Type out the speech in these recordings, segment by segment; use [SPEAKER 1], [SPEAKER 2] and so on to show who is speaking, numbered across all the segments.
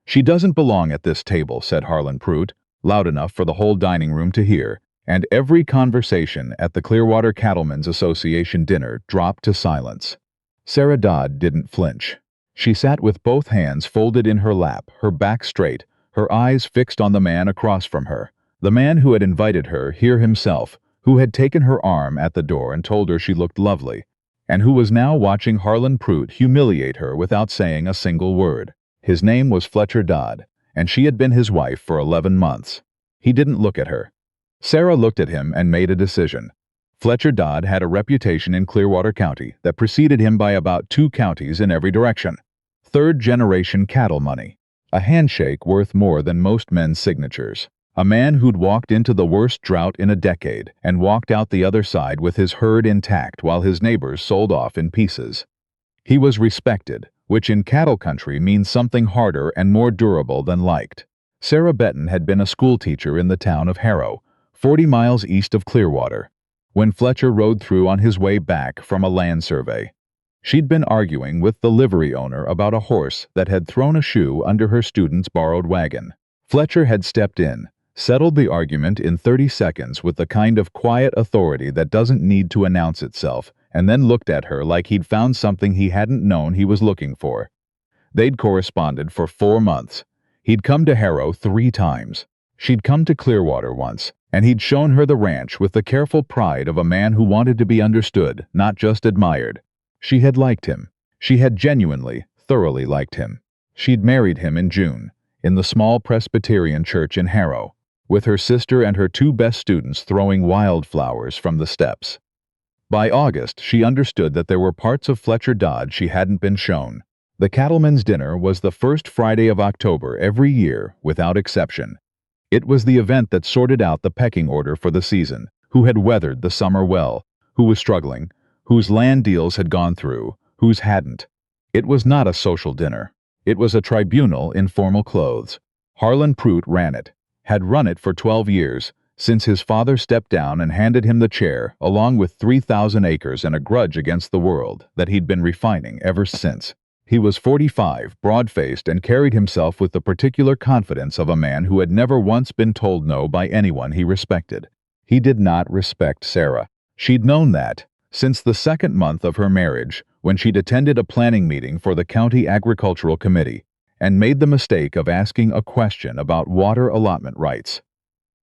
[SPEAKER 1] "She doesn't belong at this table," said Harlan Pruitt, loud enough for the whole dining room to hear, and every conversation at the Clearwater Cattlemen's Association dinner dropped to silence. Sera Dodd didn't flinch. She sat with both hands folded in her lap, her back straight, her eyes fixed on the man across from her, the man who had invited her here himself, who had taken her arm at the door and told her she looked lovely, and who was now watching Harlan Pruitt humiliate her without saying a single word. His name was Fletcher Dodd, and she had been his wife for 11 months. He didn't look at her. Sera looked at him and made a decision. Fletcher Dodd had a reputation in Clearwater County that preceded him by about 2 counties in every direction. Third-generation cattle money. A handshake worth more than most men's signatures. A man who'd walked into the worst drought in a decade and walked out the other side with his herd intact while his neighbors sold off in pieces. He was respected, which in cattle country means something harder and more durable than liked. Sera Benton had been a schoolteacher in the town of Harrow, 40 miles east of Clearwater, when Fletcher rode through on his way back from a land survey. She'd been arguing with the livery owner about a horse that had thrown a shoe under her student's borrowed wagon. Fletcher had stepped in, settled the argument in 30 seconds with the kind of quiet authority that doesn't need to announce itself, and then looked at her like he'd found something he hadn't known he was looking for. They'd corresponded for 4 months. He'd come to Harrow 3 times. She'd come to Clearwater once, and he'd shown her the ranch with the careful pride of a man who wanted to be understood, not just admired. She had liked him. She had genuinely, thoroughly liked him. She'd married him in June, in the small Presbyterian church in Harrow, with her sister and her 2 best students throwing wildflowers from the steps. By August, she understood that there were parts of Fletcher Dodd she hadn't been shown. The Cattlemen's Dinner was the first Friday of October every year, without exception. It was the event that sorted out the pecking order for the season, who had weathered the summer well, who was struggling, whose land deals had gone through, whose hadn't. It was not a social dinner. It was a tribunal in formal clothes. Harlan Pruitt ran it, had run it for 12 years, since his father stepped down and handed him the chair, along with 3,000 acres and a grudge against the world that he'd been refining ever since. He was 45, broad-faced, and carried himself with the particular confidence of a man who had never once been told no by anyone he respected. He did not respect Sera. She'd known that since the 2nd month of her marriage, when she'd attended a planning meeting for the County Agricultural Committee and made the mistake of asking a question about water allotment rights.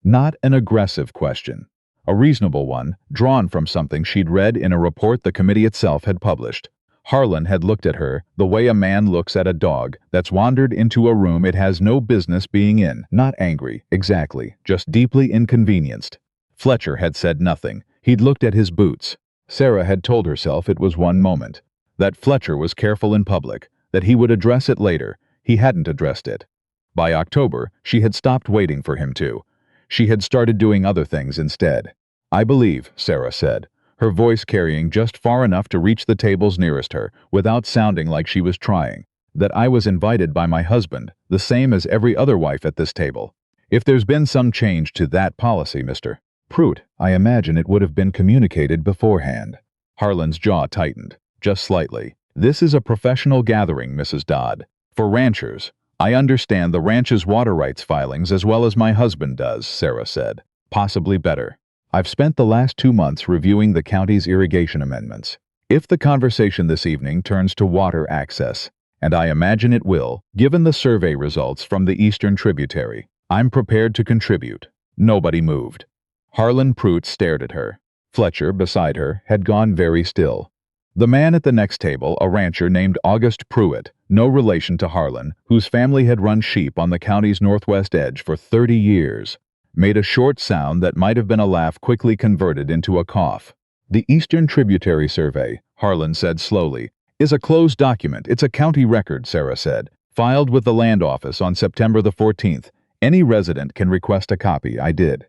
[SPEAKER 1] Not an aggressive question, a reasonable one drawn from something she'd read in a report the committee itself had published. Harlan had looked at her the way a man looks at a dog that's wandered into a room it has no business being in, not angry, exactly, just deeply inconvenienced. Fletcher had said nothing. He'd looked at his boots. Sera had told herself it was one moment, that Fletcher was careful in public, that he would address it later. He hadn't addressed it. By October, she had stopped waiting for him to. She had started doing other things instead. "I believe," Sera said, her voice carrying just far enough to reach the tables nearest her, without sounding like she was trying, "that I was invited by my husband, the same as every other wife at this table. If there's been some change to that policy, Mr. Pruitt, I imagine it would have been communicated beforehand." Harlan's jaw tightened, just slightly. "This is a professional gathering, Mrs. Dodd. For ranchers. I understand the ranch's water rights filings as well as my husband does," Sera said. "Possibly better. I've spent the last 2 months reviewing the county's irrigation amendments. If the conversation this evening turns to water access, and I imagine it will, given the survey results from the eastern tributary, I'm prepared to contribute." Nobody moved. Harlan Pruitt stared at her. Fletcher, beside her, had gone very still. The man at the next table, a rancher named August Pruitt, no relation to Harlan, whose family had run sheep on the county's northwest edge for 30 years, made a short sound that might have been a laugh quickly converted into a cough. "The Eastern Tributary Survey," Harlan said slowly, "is a closed document. It's a county record," Sera said, "filed with the land office on September the 14th. Any resident can request a copy. I did."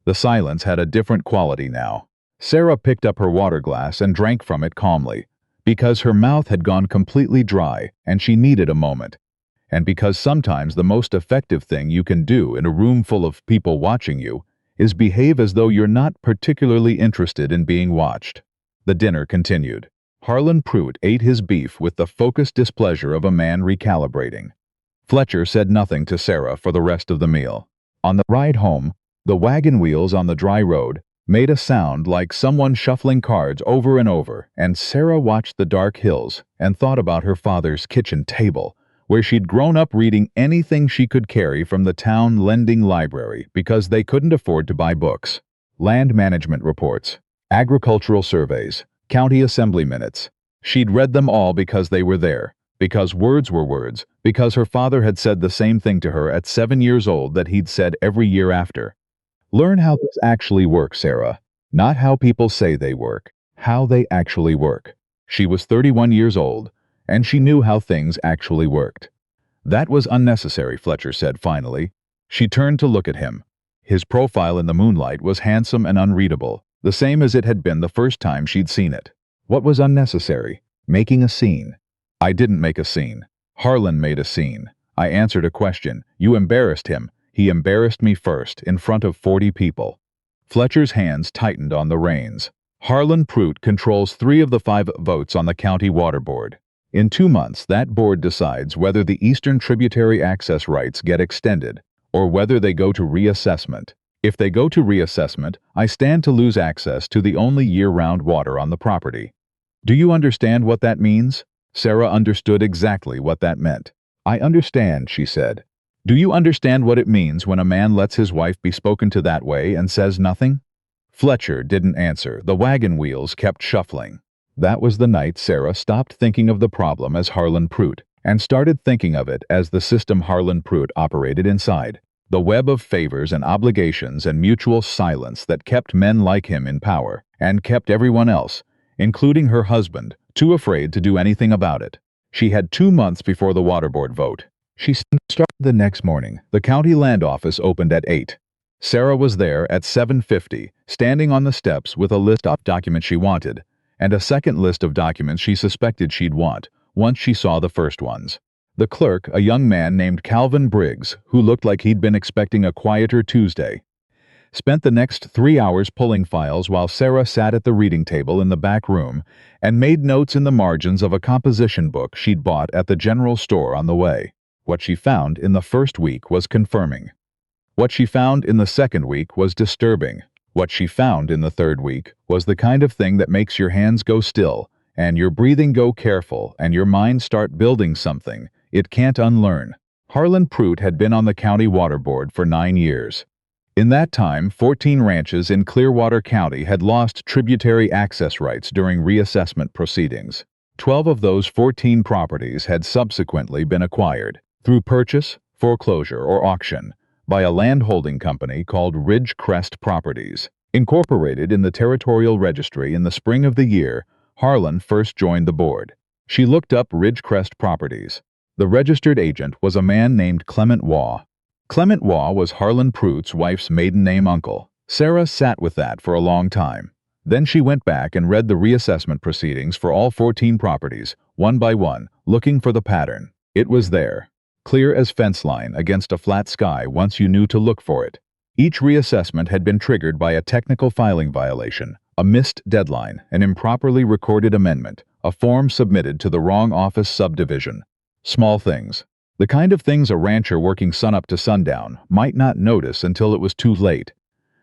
[SPEAKER 1] The silence had a different quality now. Sera picked up her water glass and drank from it calmly, because her mouth had gone completely dry and she needed a moment, and because sometimes the most effective thing you can do in a room full of people watching you is behave as though you're not particularly interested in being watched. The dinner continued. Harlan Pruitt ate his beef with the focused displeasure of a man recalibrating. Fletcher said nothing to Sera for the rest of the meal. On the ride home, the wagon wheels on the dry road made a sound like someone shuffling cards over and over, and Sera watched the dark hills and thought about her father's kitchen table, where she'd grown up reading anything she could carry from the town lending library because they couldn't afford to buy books. Land management reports, agricultural surveys, county assembly minutes. She'd read them all because they were there, because words were words, because her father had said the same thing to her at 7 years old that he'd said every year after. Learn how this actually works, Sera. Not how people say they work, how they actually work. She was 31 years old, and she knew how things actually worked. That was unnecessary, Fletcher said finally. She turned to look at him. His profile in the moonlight was handsome and unreadable, the same as it had been the first time she'd seen it. What was unnecessary? Making a scene. I didn't make a scene. Harlan made a scene. I answered a question. You embarrassed him. He embarrassed me first, in front of 40 people. Fletcher's hands tightened on the reins. Harlan Pruitt controls 3 of the 5 votes on the county water board. In 2 months, that board decides whether the eastern tributary access rights get extended, or whether they go to reassessment. If they go to reassessment, I stand to lose access to the only year-round water on the property. Do you understand what that means? Sera understood exactly what that meant. I understand, she said. Do you understand what it means when a man lets his wife be spoken to that way and says nothing? Fletcher didn't answer. The wagon wheels kept shuffling. That was the night Sera stopped thinking of the problem as Harlan Pruitt and started thinking of it as the system Harlan Pruitt operated inside. The web of favors and obligations and mutual silence that kept men like him in power and kept everyone else, including her husband, too afraid to do anything about it. She had 2 months before the water board vote. She started the next morning. The county land office opened at 8. Sera was there at 7:50, standing on the steps with a list of documents she wanted, and a second list of documents she suspected she'd want, once she saw the first ones. The clerk, a young man named Calvin Briggs, who looked like he'd been expecting a quieter Tuesday, spent the next 3 hours pulling files while Sera sat at the reading table in the back room and made notes in the margins of a composition book she'd bought at the general store on the way. What she found in the first week was confirming. What she found in the second week was disturbing. What she found in the third week was the kind of thing that makes your hands go still, and your breathing go careful, and your mind start building something it can't unlearn. Harlan Pruitt had been on the county water board for 9 years. In that time, 14 ranches in Clearwater County had lost tributary access rights during reassessment proceedings. 12 of those 14 properties had subsequently been acquired, through purchase, foreclosure, or auction, by a land holding company called Ridgecrest Properties. Incorporated in the Territorial Registry in the spring of the year Harlan first joined the board. She looked up Ridgecrest Properties. The registered agent was a man named Clement Waugh. Clement Waugh was Harlan Pruitt's wife's maiden name uncle. Sera sat with that for a long time. Then she went back and read the reassessment proceedings for all 14 properties, one by one, looking for the pattern. It was there, clear as fence line against a flat sky once you knew to look for it. Each reassessment had been triggered by a technical filing violation, a missed deadline, an improperly recorded amendment, a form submitted to the wrong office subdivision. Small things. The kind of things a rancher working sunup to sundown might not notice until it was too late.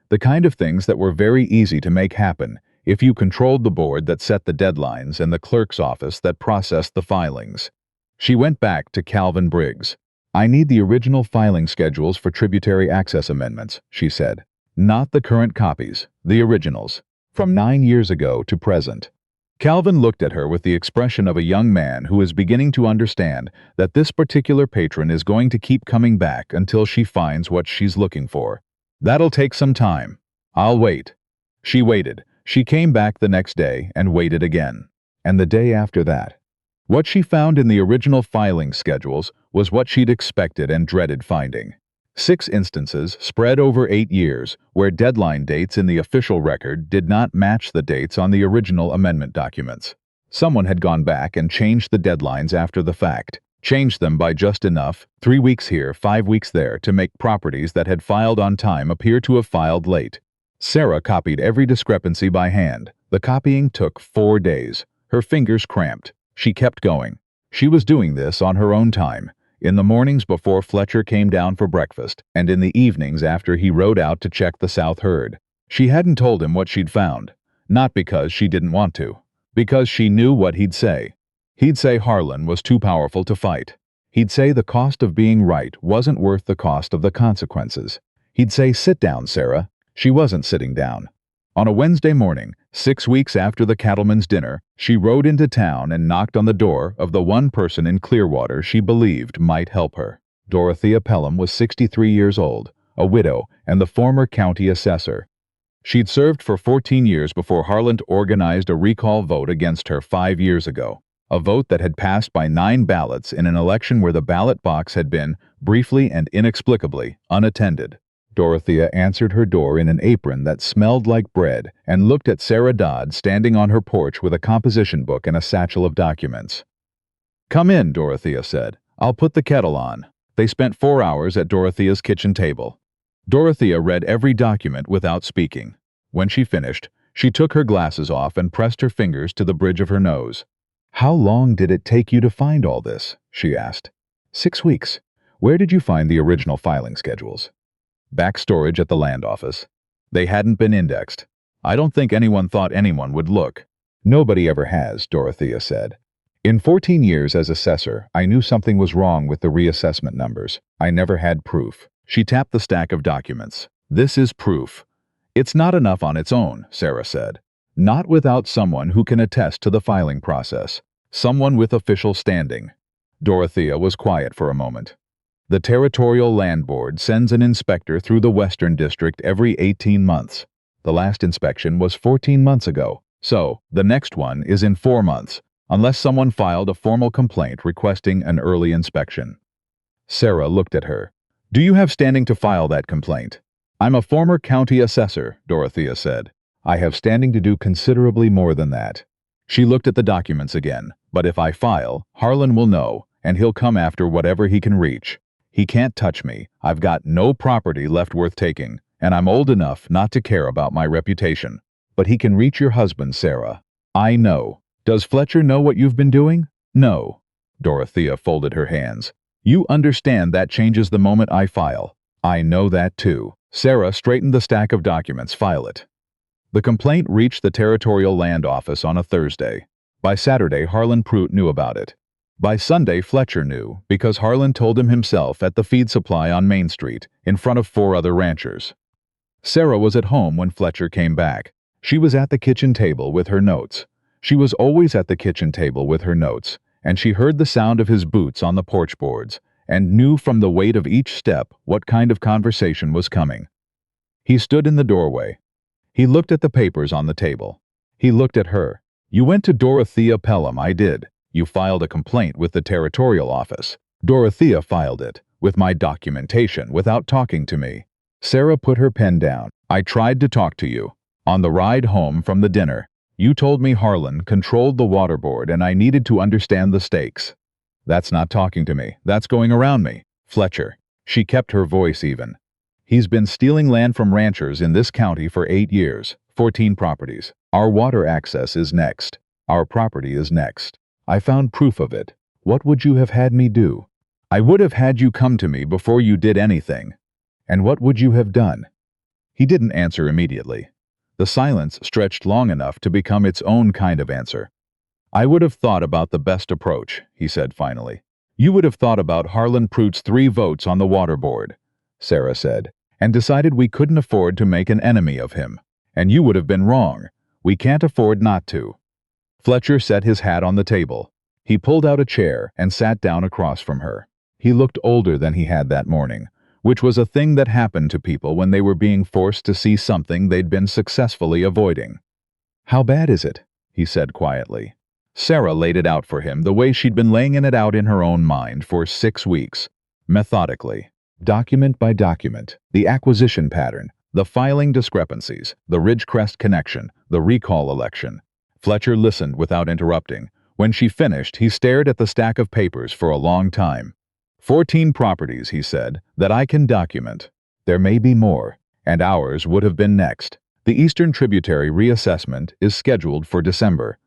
[SPEAKER 1] The kind of things that were very easy to make happen if you controlled the board that set the deadlines and the clerk's office that processed the filings. She went back to Calvin Briggs. I need the original filing schedules for tributary access amendments, she said. Not the current copies, the originals, from 9 years ago to present. Calvin looked at her with the expression of a young man who is beginning to understand that this particular patron is going to keep coming back until she finds what she's looking for. That'll take some time. I'll wait. She waited. She came back the next day and waited again. And the day after that. What she found in the original filing schedules was what she'd expected and dreaded finding. 6 instances spread over 8 years where deadline dates in the official record did not match the dates on the original amendment documents. Someone had gone back and changed the deadlines after the fact, changed them by just enough, 3 weeks here, 5 weeks there, to make properties that had filed on time appear to have filed late. Sera copied every discrepancy by hand. The copying took 4 days. Her fingers cramped. She kept going. She was doing this on her own time. in the mornings before Fletcher came down for breakfast, and in the evenings after he rode out to check the south herd. She hadn't told him what she'd found, not because she didn't want to, because she knew what he'd say. He'd say Harlan was too powerful to fight. He'd say the cost of being right wasn't worth the cost of the consequences. He'd say, "Sit down, Sera." She wasn't sitting down. On a Wednesday morning, 6 weeks after the cattleman's dinner, she rode into town and knocked on the door of the one person in Clearwater she believed might help her. Dorothea Pelham was 63 years old, a widow, and the former county assessor. She'd served for 14 years before Harlan organized a recall vote against her 5 years ago, a vote that had passed by 9 ballots in an election where the ballot box had been, briefly and inexplicably, unattended. Dorothea answered her door in an apron that smelled like bread and looked at Sera Dodd standing on her porch with a composition book and a satchel of documents. "Come in," Dorothea said. "I'll put the kettle on." They spent 4 hours at Dorothea's kitchen table. Dorothea read every document without speaking. When she finished, she took her glasses off and pressed her fingers to the bridge of her nose. "How long did it take you to find all this?" she asked. 6 weeks. Where did you find the original filing schedules?" "Back storage at the land office. They hadn't been indexed. I don't think anyone thought anyone would look." "Nobody ever has," Dorothea said. "In 14 years as assessor, I knew something was wrong with the reassessment numbers. I never had proof." She tapped the stack of documents. "This is proof." "It's not enough on its own," Sera said. "Not without someone who can attest to the filing process. Someone with official standing." Dorothea was quiet for a moment. "The Territorial Land Board sends an inspector through the Western District every 18 months. The last inspection was 14 months ago, so the next one is in 4 months, unless someone filed a formal complaint requesting an early inspection." Sera looked at her. "Do you have standing to file that complaint?" "I'm a former county assessor," Dorothea said. "I have standing to do considerably more than that." She looked at the documents again. "But if I file, Harlan will know, and he'll come after whatever he can reach. He can't touch me. I've got no property left worth taking, and I'm old enough not to care about my reputation. But he can reach your husband, Sera. I know. Does Fletcher know what you've been doing?" "No." Dorothea folded her hands. "You understand that changes the moment I file." "I know that too." Sera straightened the stack of documents. "File it." The complaint reached the Territorial Land Office on a Thursday. By Saturday, Harlan Pruitt knew about it. By Sunday, Fletcher knew, because Harlan told him himself at the feed supply on Main Street, in front of 4 other ranchers. Sera was at home when Fletcher came back. She was at the kitchen table with her notes. She was always at the kitchen table with her notes, and she heard the sound of his boots on the porch boards, and knew from the weight of each step what kind of conversation was coming. He stood in the doorway. He looked at the papers on the table. He looked at her. "You went to Dorothea Pelham." "I did." "You filed a complaint with the Territorial Office." "Dorothea filed it, with my documentation, without talking to me." Sera put her pen down. "I tried to talk to you. On the ride home from the dinner, you told me Harlan controlled the water board and I needed to understand the stakes." "That's not talking to me. That's going around me." "Fletcher." She kept her voice even. "He's been stealing land from ranchers in this county for 8 years, 14 properties. Our water access is next. Our property is next. I found proof of it. What would you have had me do?" "I would have had you come to me before you did anything." "And what would you have done?" He didn't answer immediately. The silence stretched long enough to become its own kind of answer. "I would have thought about the best approach," he said finally. "You would have thought about Harlan Pruitt's 3 votes on the water board," Sera said, "and decided we couldn't afford to make an enemy of him. And you would have been wrong. We can't afford not to." Fletcher set his hat on the table. He pulled out a chair and sat down across from her. He looked older than he had that morning, which was a thing that happened to people when they were being forced to see something they'd been successfully avoiding. "How bad is it?" he said quietly. Sera laid it out for him the way she'd been laying it out in her own mind for 6 weeks, methodically, document by document, the acquisition pattern, the filing discrepancies, the Ridgecrest connection, the recall election. Fletcher listened without interrupting. When she finished, he stared at the stack of papers for a long time. 14 properties, he said, that I can document. There may be more, and ours would have been next. The Eastern Tributary reassessment is scheduled for December.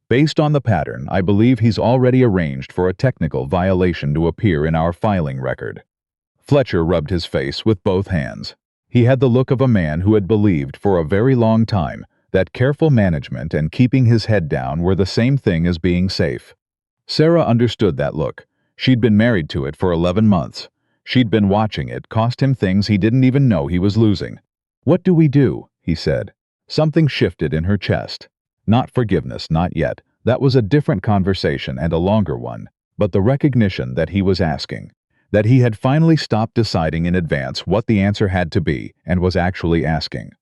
[SPEAKER 1] Based on the pattern, I believe he's already arranged for a technical violation to appear in our filing record." Fletcher rubbed his face with both hands. He had the look of a man who had believed for a very long time that careful management and keeping his head down were the same thing as being safe. Sera understood that look. She'd been married to it for 11 months. She'd been watching it cost him things he didn't even know he was losing. "What do we do?" he said. Something shifted in her chest. Not forgiveness, not yet. That was a different conversation and a longer one, but the recognition that he was asking. That he had finally stopped deciding in advance what the answer had to be and was actually asking.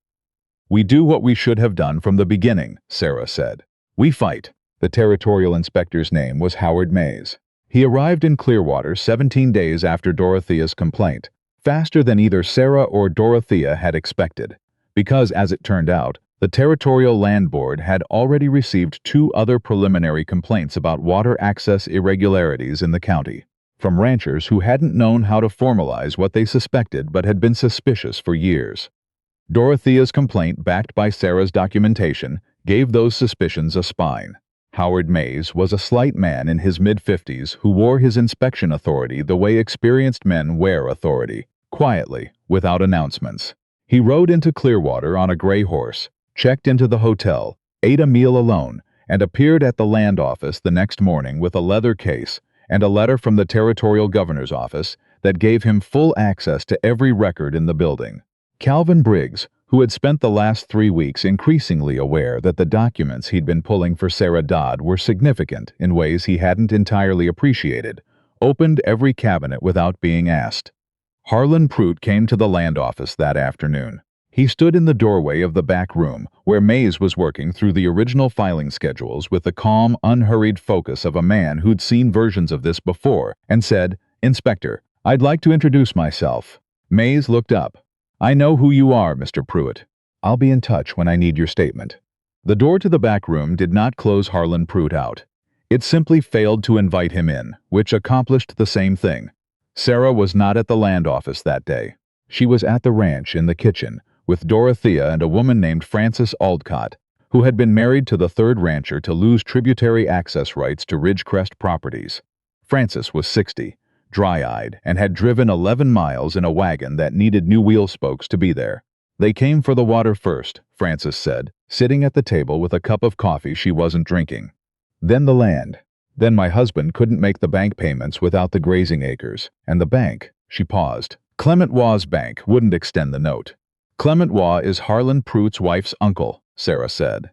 [SPEAKER 1] "We do what we should have done from the beginning," Sera said. "We fight." The territorial inspector's name was Howard Mays. He arrived in Clearwater 17 days after Dorothea's complaint, faster than either Sera or Dorothea had expected, because, as it turned out, the Territorial Land Board had already received 2 other preliminary complaints about water access irregularities in the county, from ranchers who hadn't known how to formalize what they suspected but had been suspicious for years. Dorothea's complaint, backed by Sera's documentation, gave those suspicions a spine. Howard Mays was a slight man in his mid-50s who wore his inspection authority the way experienced men wear authority, quietly, without announcements. He rode into Clearwater on a gray horse, checked into the hotel, ate a meal alone, and appeared at the land office the next morning with a leather case and a letter from the territorial governor's office that gave him full access to every record in the building. Calvin Briggs, who had spent the last 3 weeks increasingly aware that the documents he'd been pulling for Sera Dodd were significant in ways he hadn't entirely appreciated, opened every cabinet without being asked. Harlan Pruitt came to the land office that afternoon. He stood in the doorway of the back room, where Mays was working through the original filing schedules with the calm, unhurried focus of a man who'd seen versions of this before, and said, "Inspector, I'd like to introduce myself." Mays looked up. "I know who you are, Mr. Pruitt. I'll be in touch when I need your statement." The door to the back room did not close Harlan Pruitt out. It simply failed to invite him in, which accomplished the same thing. Sera was not at the land office that day. She was at the ranch in the kitchen, with Dorothea and a woman named Frances Aldcott, who had been married to the third rancher to lose tributary access rights to Ridgecrest properties. Frances was 60, dry-eyed, and had driven 11 miles in a wagon that needed new wheel spokes to be there. "They came for the water first," Frances said, sitting at the table with a cup of coffee she wasn't drinking. "Then the land. Then my husband couldn't make the bank payments without the grazing acres, and the bank," she paused. "Clement Waugh's bank wouldn't extend the note." "Clement Waugh is Harlan Pruitt's wife's uncle," Sera said.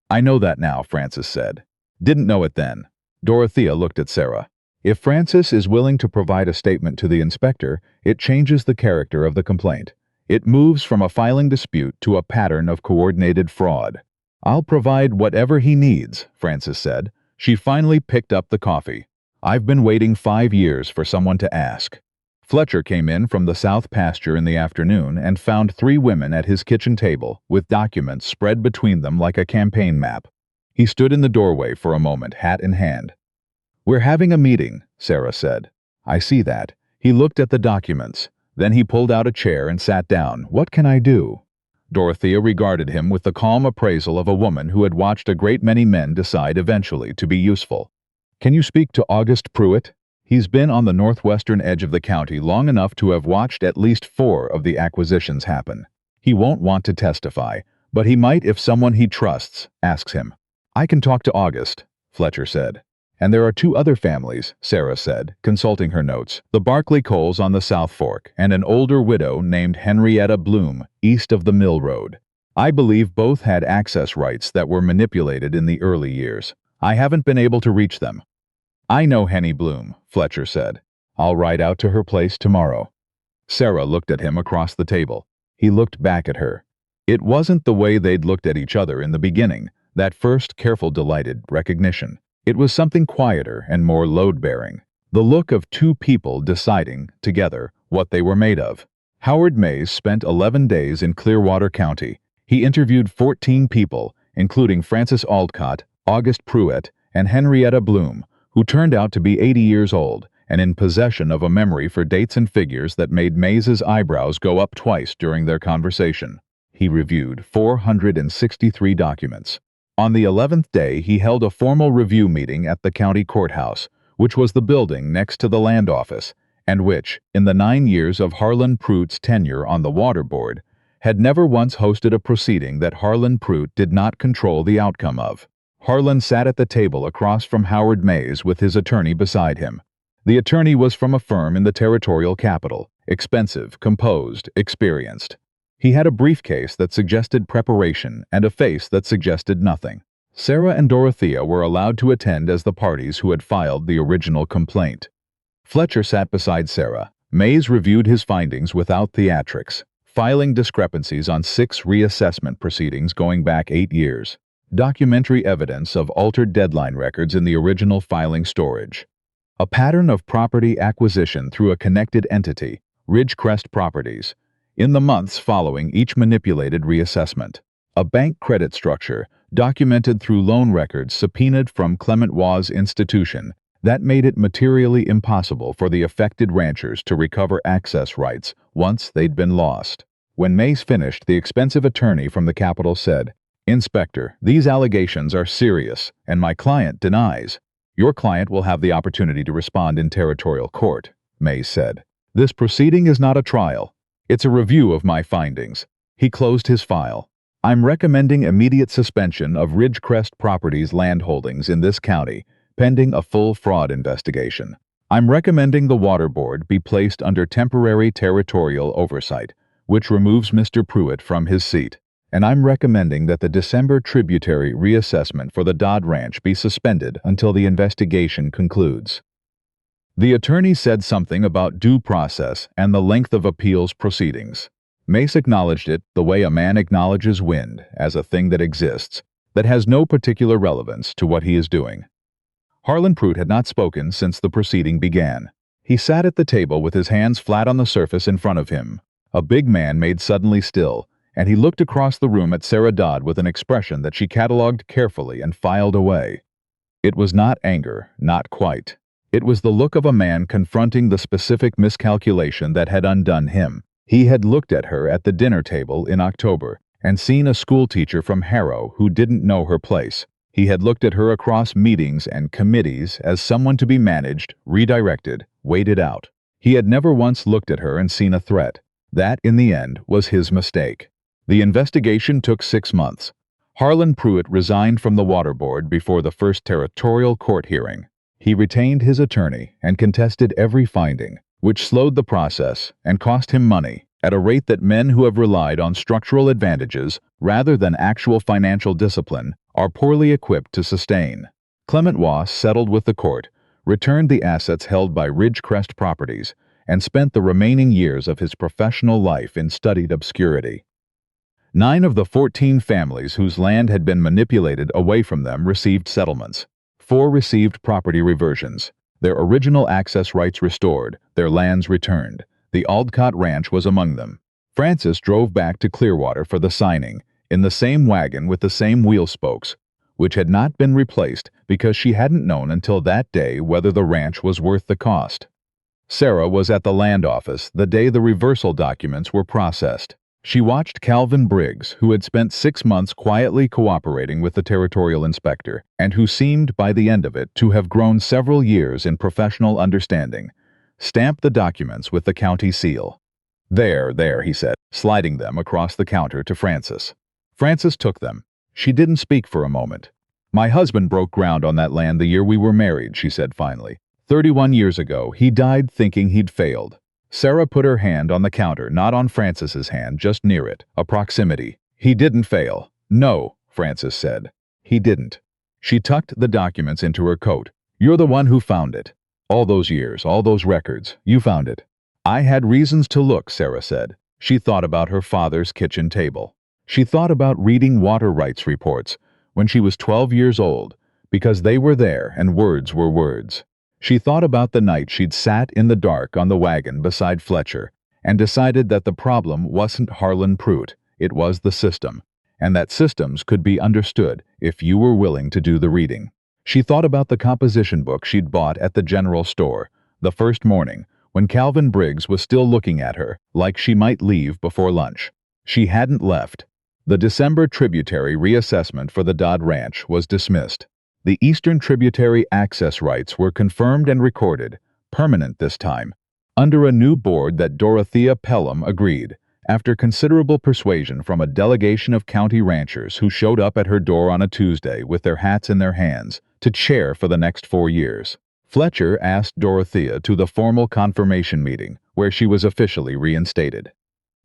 [SPEAKER 1] "I know that now," Frances said. "Didn't know it then." Dorothea looked at Sera. "If Frances is willing to provide a statement to the inspector, it changes the character of the complaint. It moves from a filing dispute to a pattern of coordinated fraud." "I'll provide whatever he needs," Frances said. She finally picked up the coffee. "I've been waiting 5 years for someone to ask." Fletcher came in from the south pasture in the afternoon and found 3 women at his kitchen table with documents spread between them like a campaign map. He stood in the doorway for a moment, hat in hand. "We're having a meeting," Sera said. "I see that." He looked at the documents. Then he pulled out a chair and sat down. "What can I do?" Dorothea regarded him with the calm appraisal of a woman who had watched a great many men decide eventually to be useful. "Can you speak to August Pruitt? He's been on the northwestern edge of the county long enough to have watched at least 4 of the acquisitions happen. He won't want to testify, but he might if someone he trusts asks him." "I can talk to August," Fletcher said. "And there are 2 other families," Sera said, consulting her notes, the Barclay Coles on the South Fork, and an older widow named Henrietta Bloom, east of the Mill Road. "I believe both had access rights that were manipulated in the early years. I haven't been able to reach them." "I know Henny Bloom," Fletcher said. "I'll ride out to her place tomorrow." Sera looked at him across the table. He looked back at her. It wasn't the way they'd looked at each other in the beginning, that first careful delighted recognition. It was something quieter and more load-bearing. The look of 2 people deciding, together, what they were made of. Howard Mays spent 11 days in Clearwater County. He interviewed 14 people, including Frances Aldcott, August Pruitt, and Henrietta Bloom, who turned out to be 80 years old and in possession of a memory for dates and figures that made Mays's eyebrows go up twice during their conversation. He reviewed 463 documents. On the 11th day, he held a formal review meeting at the county courthouse, which was the building next to the land office, and which, in the 9 years of Harlan Pruitt's tenure on the Water Board, had never once hosted a proceeding that Harlan Pruitt did not control the outcome of. Harlan sat at the table across from Howard Mays with his attorney beside him. The attorney was from a firm in the territorial capital, expensive, composed, experienced. He had a briefcase that suggested preparation and a face that suggested nothing. Sera and Dorothea were allowed to attend as the parties who had filed the original complaint. Fletcher sat beside Sera. Mays reviewed his findings without theatrics, filing discrepancies on 6 reassessment proceedings going back 8 years. Documentary evidence of altered deadline records in the original filing storage. A pattern of property acquisition through a connected entity, Ridgecrest Properties, in the months following each manipulated reassessment. A bank credit structure, documented through loan records subpoenaed from Clement Waugh's institution, that made it materially impossible for the affected ranchers to recover access rights once they'd been lost. When Mays finished, the expensive attorney from the Capitol said, "Inspector, these allegations are serious, and my client denies." "Your client will have the opportunity to respond in territorial court," Mays said. "This proceeding is not a trial. It's a review of my findings." He closed his file. "I'm recommending immediate suspension of Ridgecrest Properties land holdings in this county, pending a full fraud investigation. I'm recommending the Water Board be placed under temporary territorial oversight, which removes Mr. Pruitt from his seat. And I'm recommending that the December tributary reassessment for the Dodd Ranch be suspended until the investigation concludes." The attorney said something about due process and the length of appeals proceedings. Mace acknowledged it the way a man acknowledges wind, as a thing that exists, that has no particular relevance to what he is doing. Harlan Pruitt had not spoken since the proceeding began. He sat at the table with his hands flat on the surface in front of him. A big man made suddenly still, and he looked across the room at Sera Dodd with an expression that she catalogued carefully and filed away. It was not anger, not quite. It was the look of a man confronting the specific miscalculation that had undone him. He had looked at her at the dinner table in October and seen a schoolteacher from Harrow who didn't know her place. He had looked at her across meetings and committees as someone to be managed, redirected, waited out. He had never once looked at her and seen a threat. That, in the end, was his mistake. The investigation took 6 months. Harlan Pruitt resigned from the Water Board before the first territorial court hearing. He retained his attorney and contested every finding, which slowed the process and cost him money at a rate that men who have relied on structural advantages rather than actual financial discipline are poorly equipped to sustain. Clement Waugh settled with the court, returned the assets held by Ridgecrest Properties, and spent the remaining years of his professional life in studied obscurity. 9 of the 14 families whose land had been manipulated away from them received settlements. 4 received property reversions, their original access rights restored, their lands returned. The Aldcott Ranch was among them. Frances drove back to Clearwater for the signing, in the same wagon with the same wheel spokes, which had not been replaced because she hadn't known until that day whether the ranch was worth the cost. Sera was at the land office the day the reversal documents were processed. She watched Calvin Briggs, who had spent 6 months quietly cooperating with the territorial inspector, and who seemed, by the end of it, to have grown several years in professional understanding, stamp the documents with the county seal. There, he said, sliding them across the counter to Frances. Frances took them. She didn't speak for a moment. "My husband broke ground on that land the year we were married," she said finally. 31 years ago, he died thinking he'd failed." Sera put her hand on the counter, not on Frances's hand, just near it, a proximity. "He didn't fail." "No," Frances said. "He didn't." She tucked the documents into her coat. "You're the one who found it. All those years, all those records, you found it." "I had reasons to look," Sera said. She thought about her father's kitchen table. She thought about reading water rights reports when she was 12 years old, because they were there and words were words. She thought about the night she'd sat in the dark on the wagon beside Fletcher and decided that the problem wasn't Harlan Pruitt, it was the system, and that systems could be understood if you were willing to do the reading. She thought about the composition book she'd bought at the general store the first morning when Calvin Briggs was still looking at her like she might leave before lunch. She hadn't left. The December tributary reassessment for the Dodd Ranch was dismissed. The eastern tributary access rights were confirmed and recorded, permanent this time, under a new board that Dorothea Pelham agreed, after considerable persuasion from a delegation of county ranchers who showed up at her door on a Tuesday with their hats in their hands, to chair for the next 4 years. Fletcher asked Dorothea to the formal confirmation meeting, where she was officially reinstated.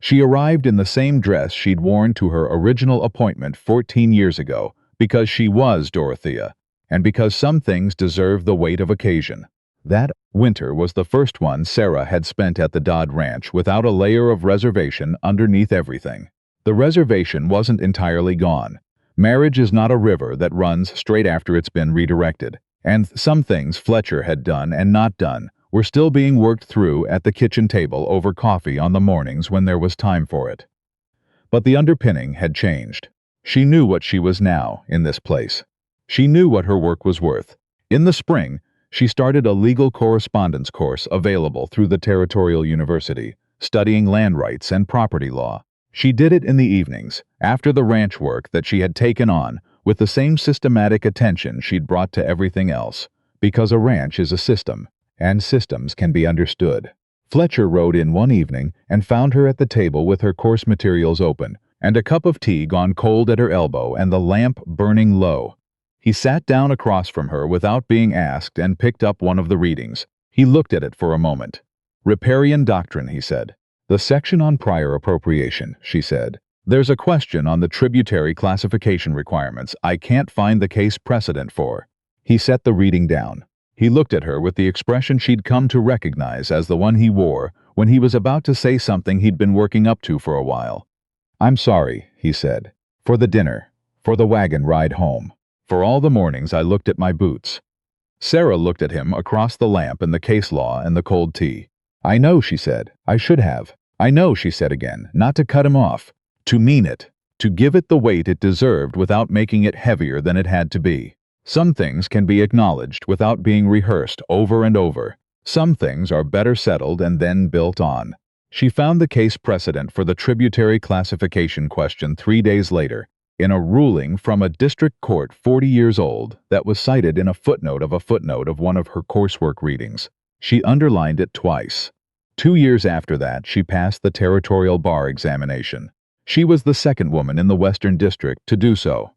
[SPEAKER 1] She arrived in the same dress she'd worn to her original appointment 14 years ago, because she was Dorothea, and because some things deserve the weight of occasion. That winter was the first one Sera had spent at the Dodd Ranch without a layer of reservation underneath everything. The reservation wasn't entirely gone. Marriage is not a river that runs straight after it's been redirected, and some things Fletcher had done and not done were still being worked through at the kitchen table over coffee on the mornings when there was time for it. But the underpinning had changed. She knew what she was now in this place. She knew what her work was worth. In the spring, she started a legal correspondence course available through the Territorial University, studying land rights and property law. She did it in the evenings, after the ranch work that she had taken on, with the same systematic attention she'd brought to everything else, because a ranch is a system, and systems can be understood. Fletcher rode in one evening and found her at the table with her course materials open, and a cup of tea gone cold at her elbow and the lamp burning low. He sat down across from her without being asked and picked up one of the readings. He looked at it for a moment. "Riparian doctrine," he said. "The section on prior appropriation," she said. "There's a question on the tributary classification requirements I can't find the case precedent for." He set the reading down. He looked at her with the expression she'd come to recognize as the one he wore when he was about to say something he'd been working up to for a while. "I'm sorry," he said, "for the dinner, for the wagon ride home. For all the mornings I looked at my boots." Sera looked at him across the lamp and the case law and the cold tea. "I know," she said. "I should have." "I know," she said again, not to cut him off. To mean it. To give it the weight it deserved without making it heavier than it had to be. Some things can be acknowledged without being rehearsed over and over. Some things are better settled and then built on. She found the case precedent for the tributary classification question 3 days later, in a ruling from a district court 40 years old that was cited in a footnote of one of her coursework readings. She underlined it twice. 2 years after that, she passed the territorial bar examination. She was the second woman in the Western District to do so.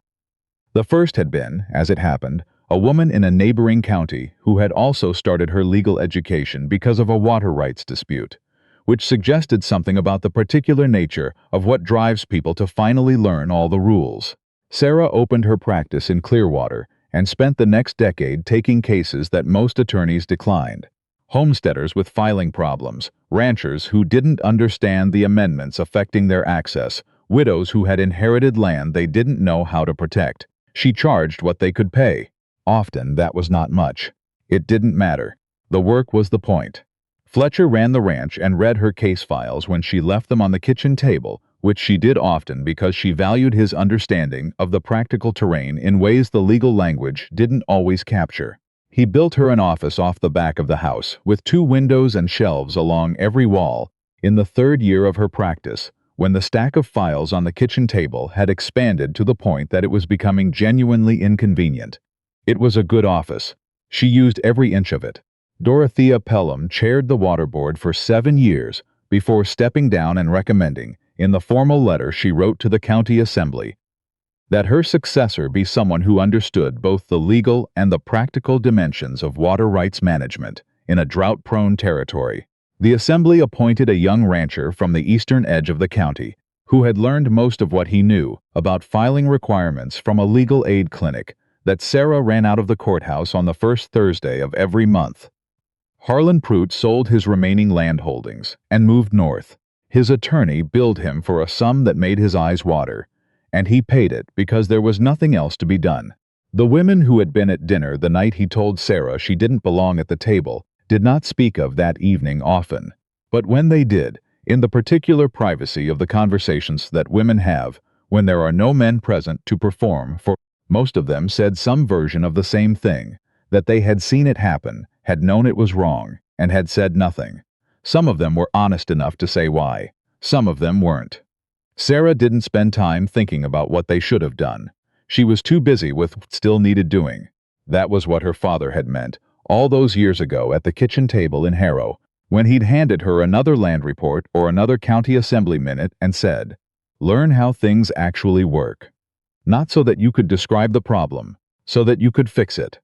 [SPEAKER 1] The first had been, as it happened, a woman in a neighboring county who had also started her legal education because of a water rights dispute, which suggested something about the particular nature of what drives people to finally learn all the rules. Sera opened her practice in Clearwater and spent the next decade taking cases that most attorneys declined. Homesteaders with filing problems, ranchers who didn't understand the amendments affecting their access, widows who had inherited land they didn't know how to protect. She charged what they could pay. Often that was not much. It didn't matter. The work was the point. Fletcher ran the ranch and read her case files when she left them on the kitchen table, which she did often because she valued his understanding of the practical terrain in ways the legal language didn't always capture. He built her an office off the back of the house, with 2 windows and shelves along every wall, in the 3rd year of her practice, when the stack of files on the kitchen table had expanded to the point that it was becoming genuinely inconvenient. It was a good office. She used every inch of it. Dorothea Pelham chaired the water board for 7 years before stepping down and recommending, in the formal letter she wrote to the county assembly, that her successor be someone who understood both the legal and the practical dimensions of water rights management in a drought-prone territory. The assembly appointed a young rancher from the eastern edge of the county who had learned most of what he knew about filing requirements from a legal aid clinic that Sera ran out of the courthouse on the first Thursday of every month. Harlan Pruitt sold his remaining land holdings and moved north. His attorney billed him for a sum that made his eyes water, and he paid it because there was nothing else to be done. The women who had been at dinner the night he told Sera she didn't belong at the table did not speak of that evening often. But when they did, in the particular privacy of the conversations that women have when there are no men present to perform for, most of them said some version of the same thing, that they had seen it happen, had known it was wrong, and had said nothing. Some of them were honest enough to say why. Some of them weren't. Sera didn't spend time thinking about what they should have done. She was too busy with what still needed doing. That was what her father had meant, all those years ago at the kitchen table in Harrow, when he'd handed her another land report or another county assembly minute and said, "Learn how things actually work. Not so that you could describe the problem, so that you could fix it."